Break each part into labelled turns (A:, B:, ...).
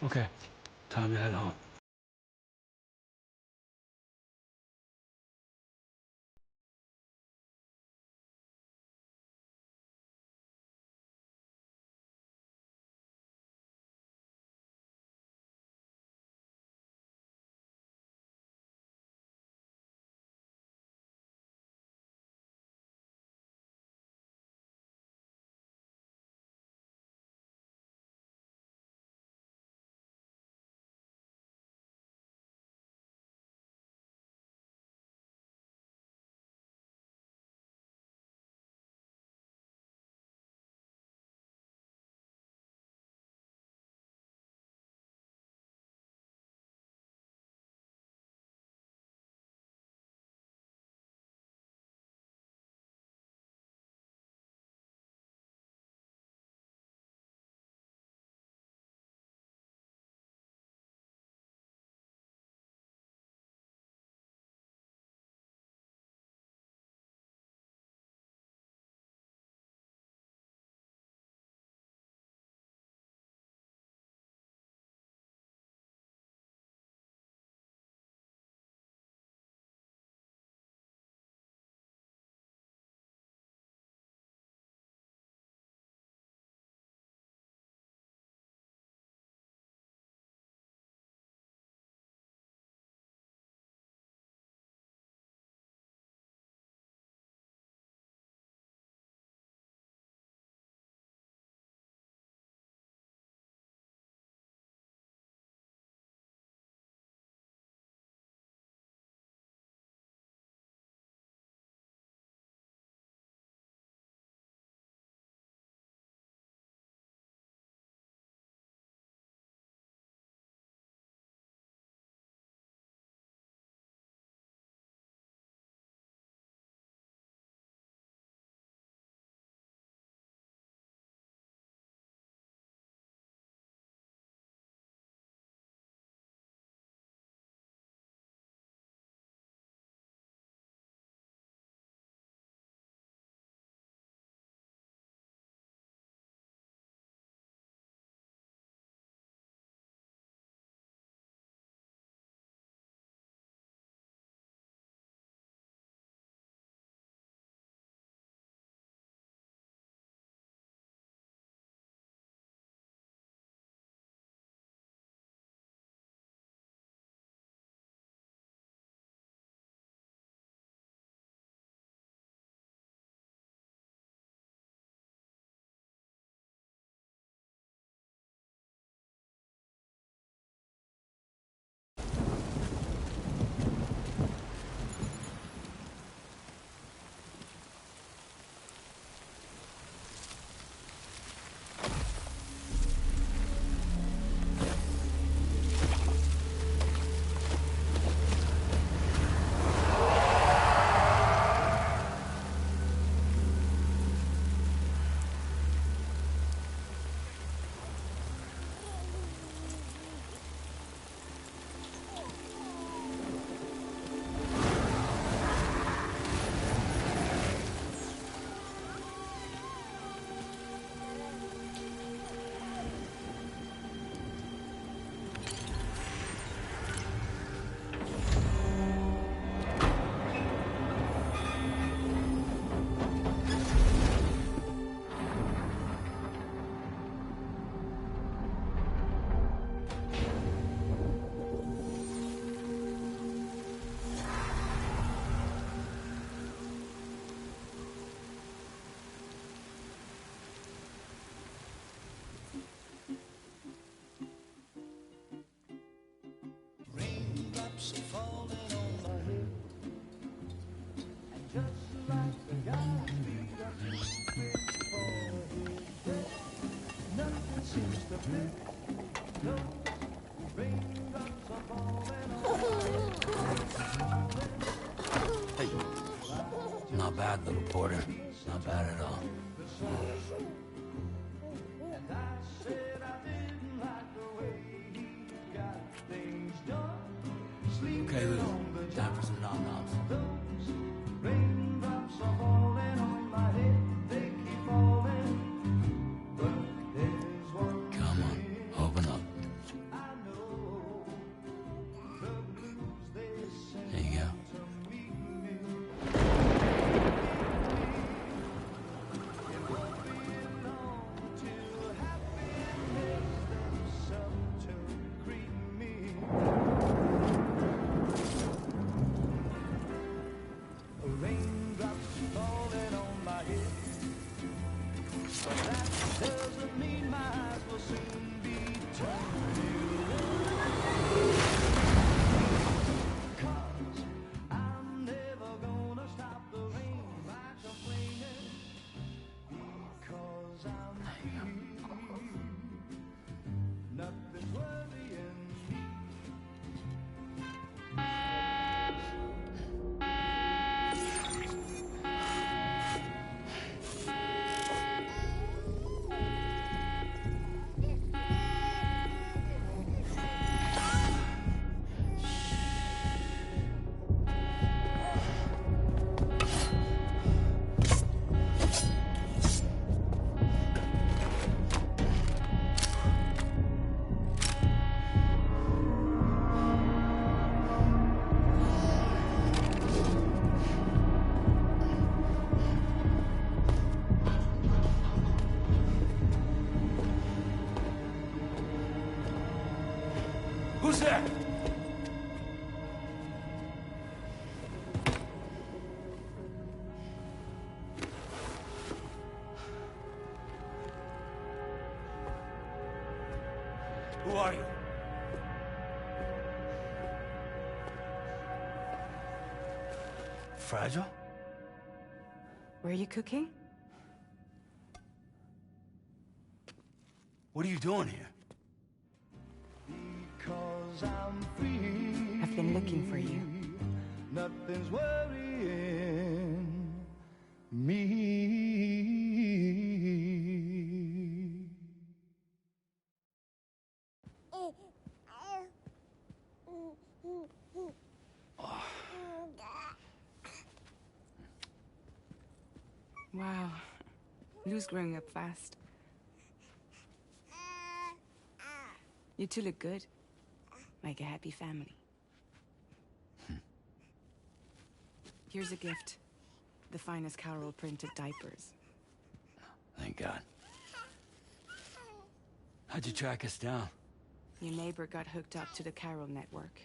A: Okay, time to head home.
B: Hey.
A: Not bad, little porter. Not bad at all. Okay, Lou. Time for some nom-noms. Come on, open up. Who's there? Who are you? Fragile?
B: Were you cooking?
A: What are you doing here?
B: I've been looking for you.
C: Nothing's worrying me.
B: Wow. Lou's growing up fast. You two look good. Like a happy family. Here's a gift. The finest Carol printed diapers.
A: Thank God. How'd you track us down?
B: Your neighbor got hooked up to the Carol network.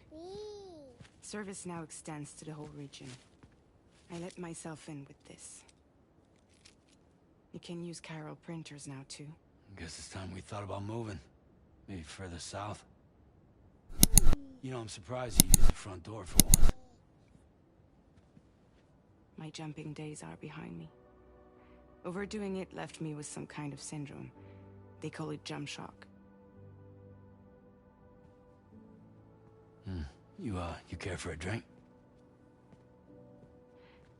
B: Service now extends to the whole region. I let myself in with this. You can use Carol printers now, too.
A: Guess it's time we thought about moving. Maybe further south. You know, I'm surprised you used the front door for once.
B: My jumping days are behind me. Overdoing it left me with some kind of syndrome. They call it jump shock.
A: You care for a drink?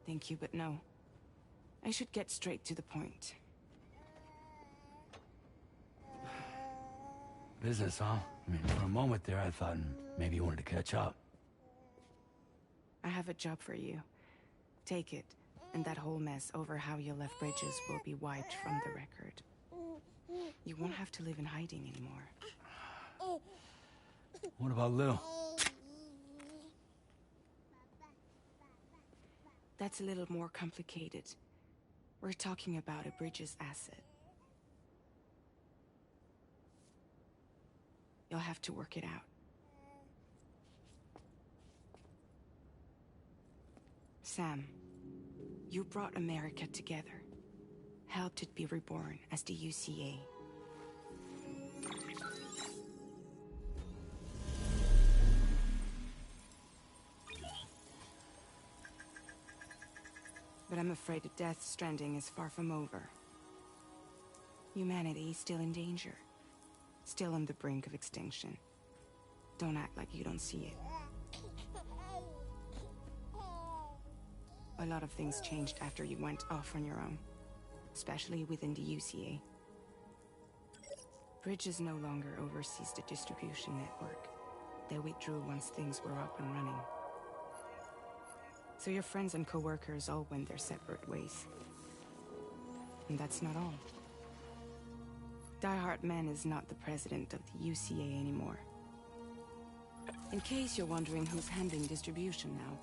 B: Thank you, but no. I should get straight to the point.
A: Business, huh? I mean, for a moment there, I thought maybe you wanted to catch up.
B: I have a job for you. Take it, and that whole mess over how you left Bridges will be wiped from the record. You won't have to live in hiding anymore.
A: What about Lou?
B: That's a little more complicated. We're talking about a Bridges asset. You'll have to work it out. Sam, you brought America together. Helped it be reborn as the UCA. But I'm afraid the death stranding is far from over. Humanity is still in danger. Still on the brink of extinction. Don't act like you don't see it. A lot of things changed after you went off on your own. Especially within the UCA. Bridges no longer oversees the distribution network. They withdrew once things were up and running. So your friends and co-workers all went their separate ways. And that's not all. Die Hartman is not the president of the UCA anymore. In case you're wondering who's handling distribution now,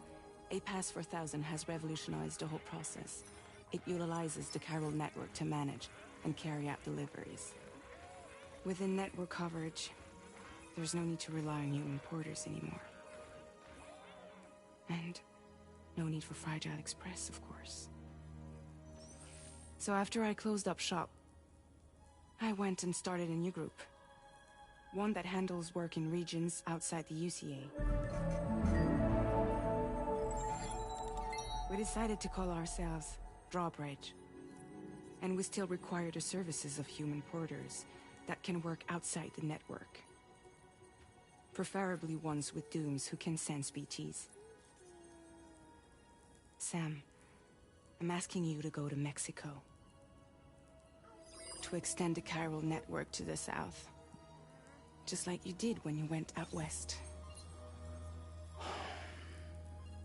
B: A Pass 4000 has revolutionized the whole process. It utilizes the Carol network to manage and carry out deliveries. Within network coverage, there's no need to rely on human porters anymore. And no need for Fragile Express, of course. So after I closed up shop, I went and started a new group. One that handles work in regions outside the UCA. We decided to call ourselves Drawbridge. And we still require the services of human porters that can work outside the network. Preferably ones with dooms who can sense BTs. Sam, I'm asking you to go to Mexico. To extend the chiral network to the south. Just like you did when you went out west.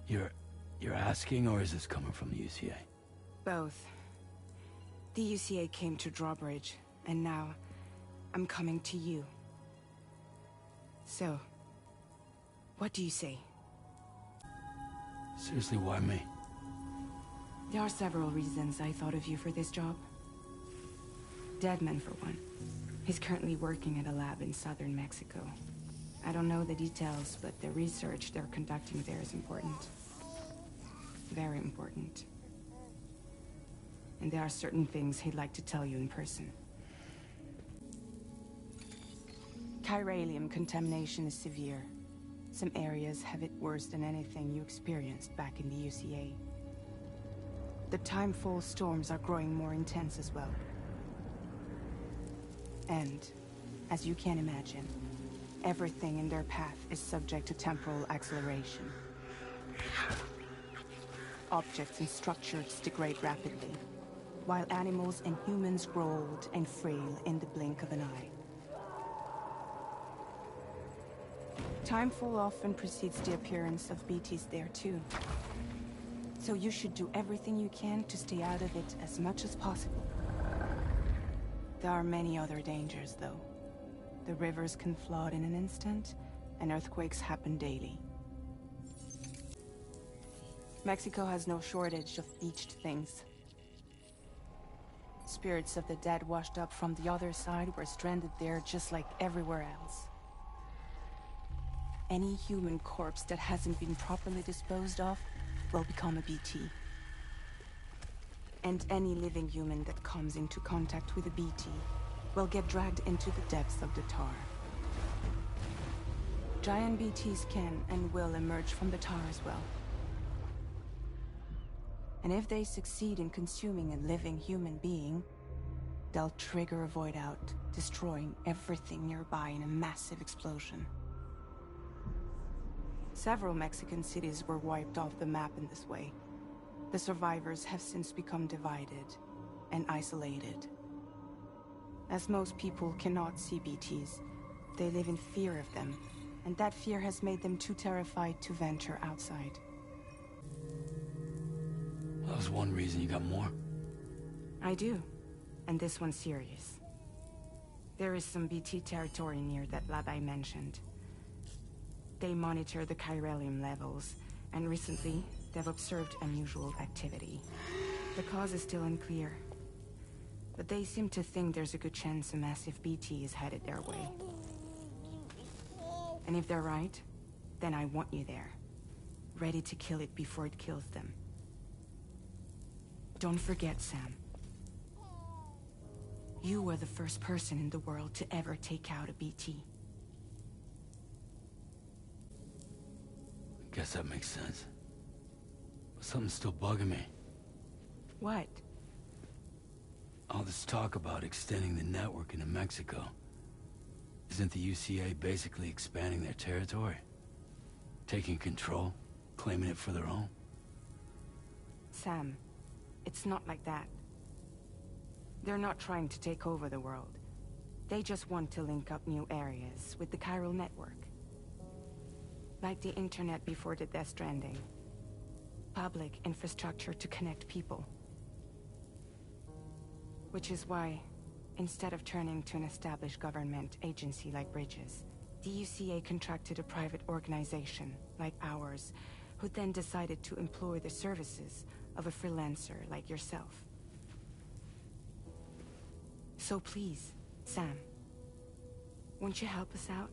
A: You're asking, or is this coming from the UCA?
B: Both. The UCA came to Drawbridge, and now I'm coming to you. So, what do you say?
A: Seriously, why me?
B: There are several reasons I thought of you for this job. Deadman, for one. He's currently working at a lab in southern Mexico. I don't know the details, but the research they're conducting there is important. Very important. And there are certain things he'd like to tell you in person. Chiralium contamination is severe. Some areas have it worse than anything you experienced back in the UCA. The timefall storms are growing more intense as well. And, as you can imagine, everything in their path is subject to temporal acceleration. Objects and structures degrade rapidly, while animals and humans grow old and frail in the blink of an eye. Timefall often precedes the appearance of BTs there too. So you should do everything you can to stay out of it as much as possible. There are many other dangers, though. The rivers can flood in an instant, and earthquakes happen daily. Mexico has no shortage of beached things. Spirits of the dead washed up from the other side were stranded there just like everywhere else. Any human corpse that hasn't been properly disposed of will become a BT. And any living human that comes into contact with a BT will get dragged into the depths of the tar. Giant BTs can and will emerge from the tar as well. And if they succeed in consuming a living human being, they'll trigger a void out, destroying everything nearby in a massive explosion. Several Mexican cities were wiped off the map in this way. The survivors have since become divided and isolated. As most people cannot see BTs, they live in fear of them, and that fear has made them too terrified to venture outside.
A: That was one reason. You got more?
B: I do, and this one's serious. There is some BT territory near that lab I mentioned. They monitor the chiralium levels, and recently, they've observed unusual activity. The cause is still unclear, but they seem to think there's a good chance a massive BT is headed their way. And if they're right, then I want you there, ready to kill it before it kills them. Don't forget, Sam. You were the first person in the world to ever take out a BT.
A: Guess that makes sense. But something's still bugging me.
B: What?
A: All this talk about extending the network into Mexico. Isn't the UCA basically expanding their territory? Taking control? Claiming it for their own?
B: Sam, it's not like that. They're not trying to take over the world. They just want to link up new areas with the chiral network. Like the internet before the stranding. Public infrastructure to connect people. Which is why, instead of turning to an established government agency like Bridges, the UCA contracted a private organization, like ours, who then decided to employ the services of a freelancer like yourself. So please, Sam, won't you help us out?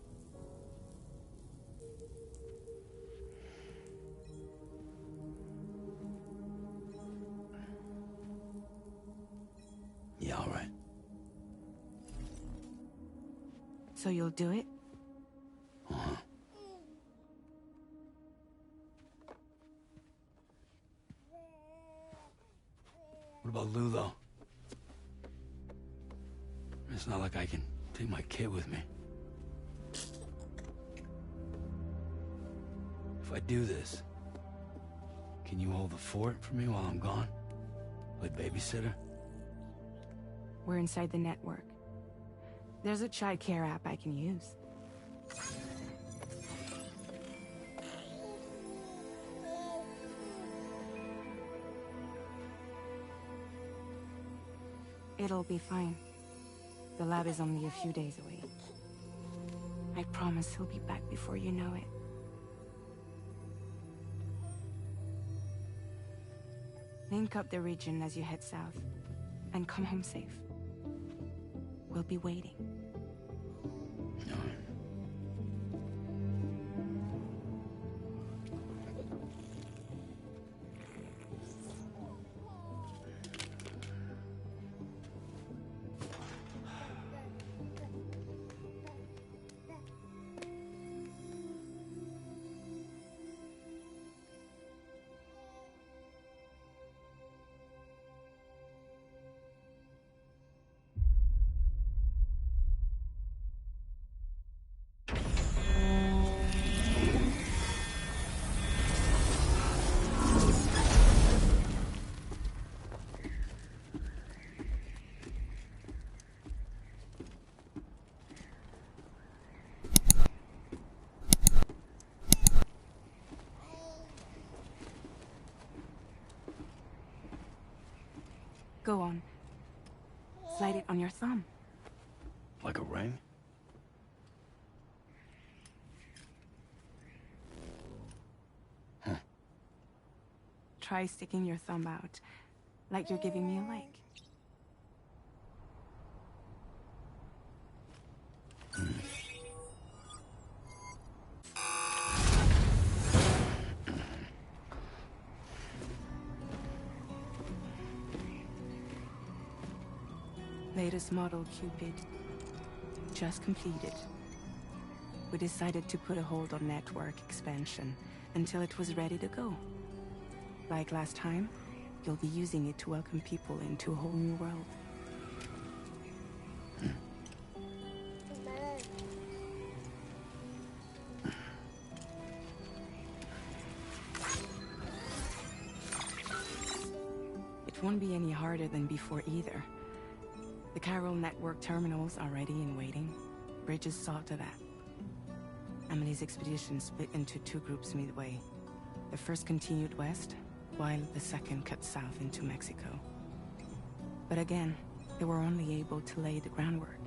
A: Yeah, all right.
B: So you'll do it?
A: Uh-huh. What about Lou, though? It's not like I can take my kid with me. If I do this, can you hold the fort for me while I'm gone? Play babysitter?
B: We're inside the network. There's a child care app I can use. It'll be fine. The lab is only a few days away. I promise he'll be back before you know it. Link up the region as you head south, and come home safe. We'll be waiting.
A: All right.
B: Go on. Slide it on your thumb.
A: Like a ring? Huh.
B: Try sticking your thumb out, like you're giving me a like. Latest model Cupid. Just completed. We decided to put a hold on network expansion until it was ready to go. Like last time, you'll be using it to welcome people into a whole new world. It won't be any harder than before either. The Chiral network terminals are ready and waiting. Bridges saw to that. Emily's expedition split into two groups midway. The first continued west, while the second cut south into Mexico. But again, they were only able to lay the groundwork.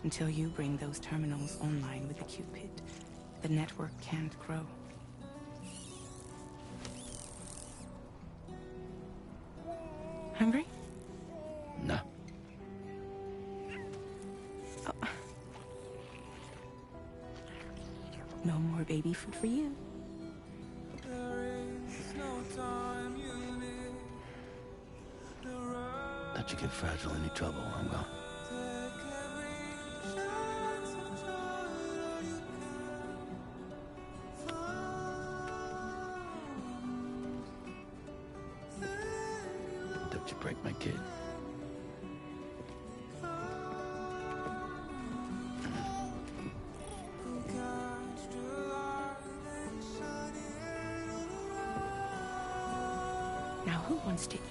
B: Until you bring those terminals online with the Cupid, the network can't grow. Hungry?
A: No.
B: Oh. No more baby food for you.
A: Let you get fragile any trouble, I'm gone. Don't you break my kid.
B: Now who wants to eat?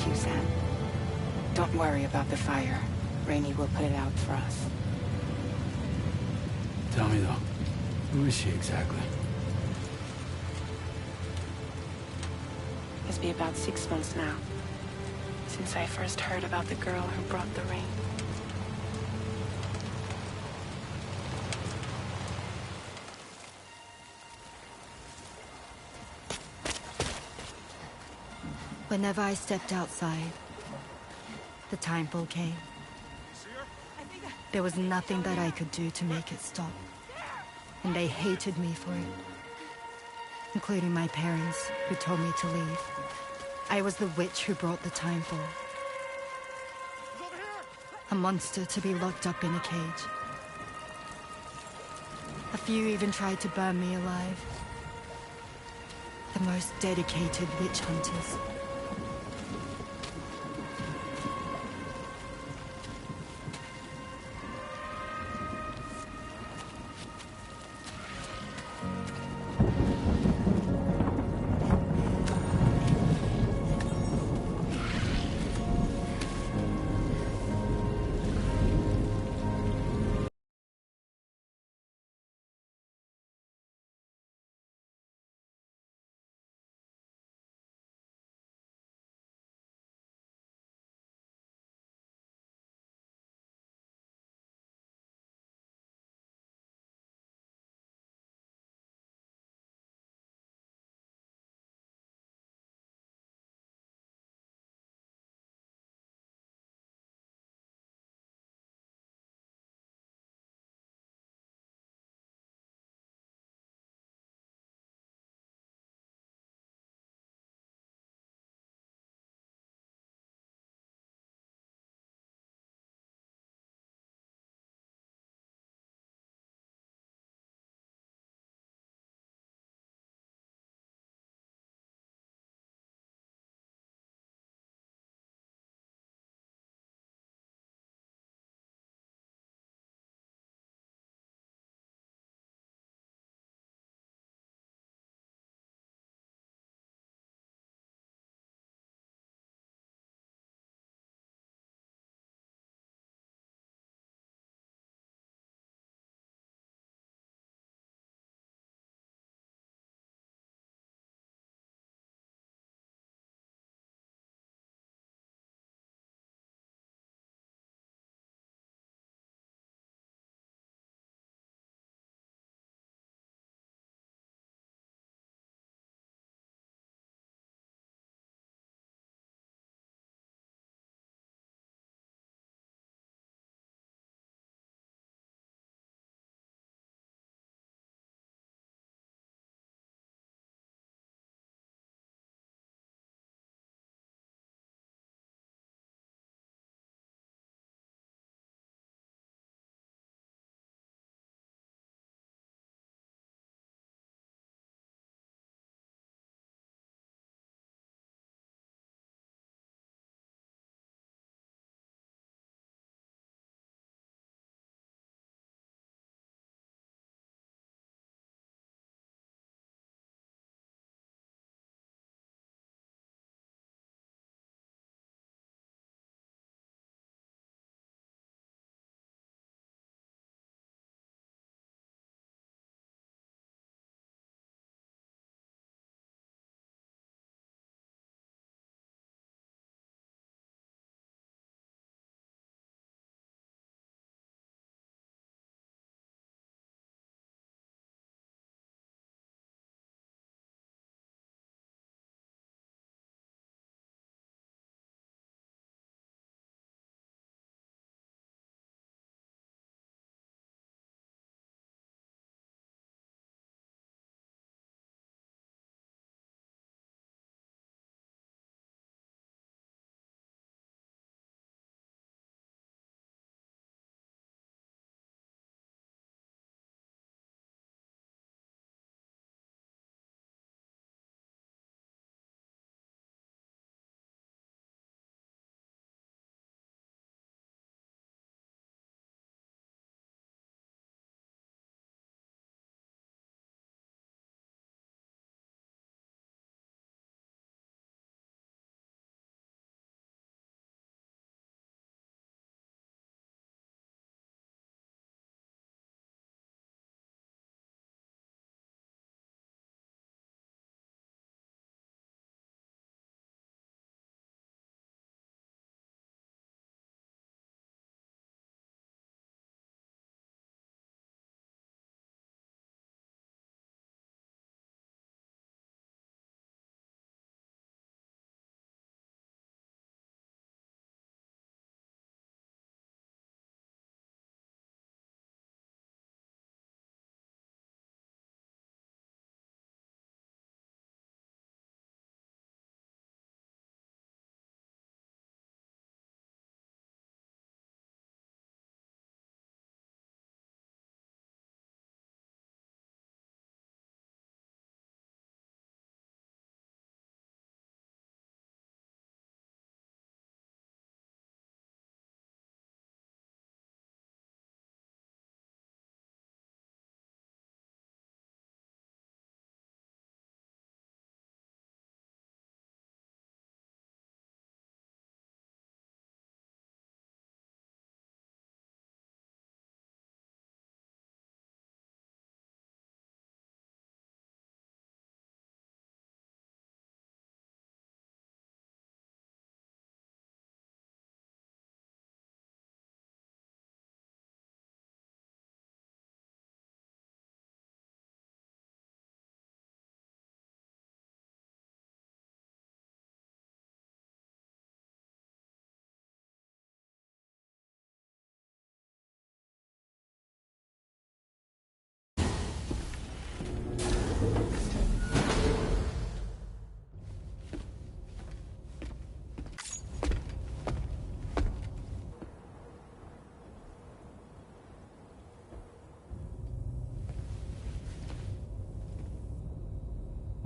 B: you, Sam. Don't worry about the fire. Rainey will put it out for us.
A: Tell me, though, who is she exactly?
B: It's been about 6 months now, since I first heard about the girl who brought the rain.
D: Whenever I stepped outside, the timefall came. There was nothing that I could do to make it stop. And they hated me for it. Including my parents, who told me to leave. I was the witch who brought the timefall. A monster to be locked up in a cage. A few even tried to burn me alive. The most dedicated witch hunters.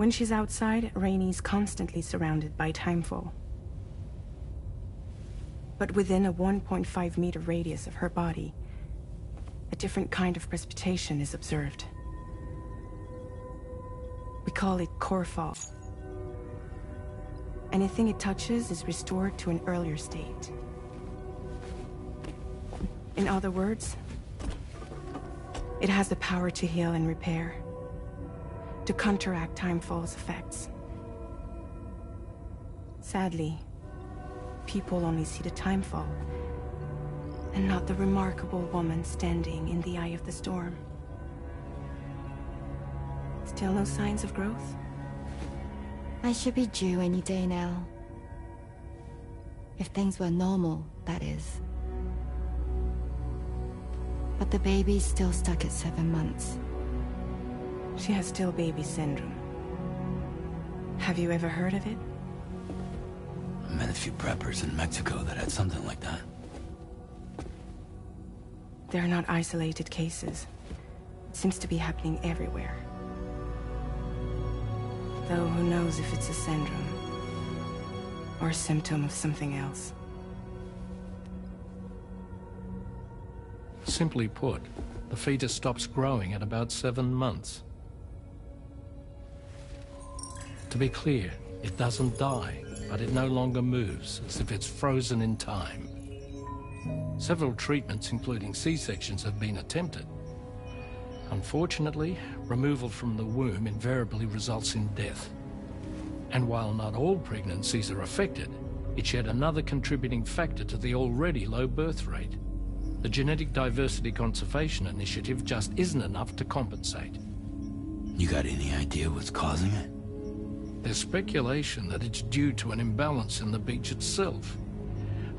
B: When she's outside, Rainie's constantly surrounded by timefall. But within a 1.5-meter radius of her body, a different kind of precipitation is observed. We call it core fall. Anything it touches is restored to an earlier state. In other words, it has the power to heal and repair, to counteract timefall's effects. Sadly, people only see the timefall, and not the remarkable woman standing in the eye of the storm. Still no signs of growth?
D: I should be due any day now. If things were normal, that is. But the baby's still stuck at 7 months.
B: She has still baby syndrome. Have you ever heard of it?
A: I met a few preppers in Mexico that had something like that.
B: They're not isolated cases. It seems to be happening everywhere. Though who knows if it's a syndrome or a symptom of something else.
E: Simply put, the fetus stops growing at about 7 months. To be clear, it doesn't die, but it no longer moves, as if it's frozen in time. Several treatments, including C-sections, have been attempted. Unfortunately, removal from the womb invariably results in death. And while not all pregnancies are affected, it's yet another contributing factor to the already low birth rate. The Genetic Diversity Conservation Initiative just isn't enough to compensate.
A: You got any idea what's causing it?
E: There's speculation that it's due to an imbalance in the beach itself.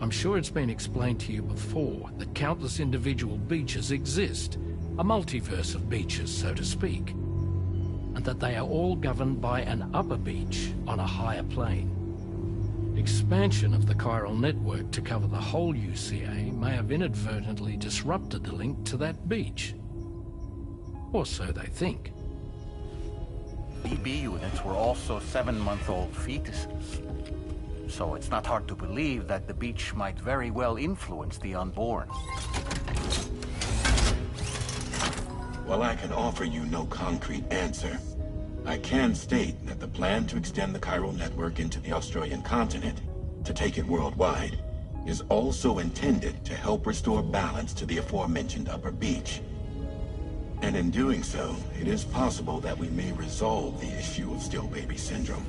E: I'm sure it's been explained to you before that countless individual beaches exist, a multiverse of beaches, so to speak, and that they are all governed by an upper beach on a higher plane. Expansion of the chiral network to cover the whole UCA may have inadvertently disrupted the link to that beach. Or so they think.
F: BB units were also 7-month-old fetuses. So it's not hard to believe that the beach might very well influence the unborn.
G: While I can offer you no concrete answer, I can state that the plan to extend the chiral network into the Australian continent, to take it worldwide, is also intended to help restore balance to the aforementioned upper beach. And in doing so, it is possible that we may resolve the issue of still baby syndrome.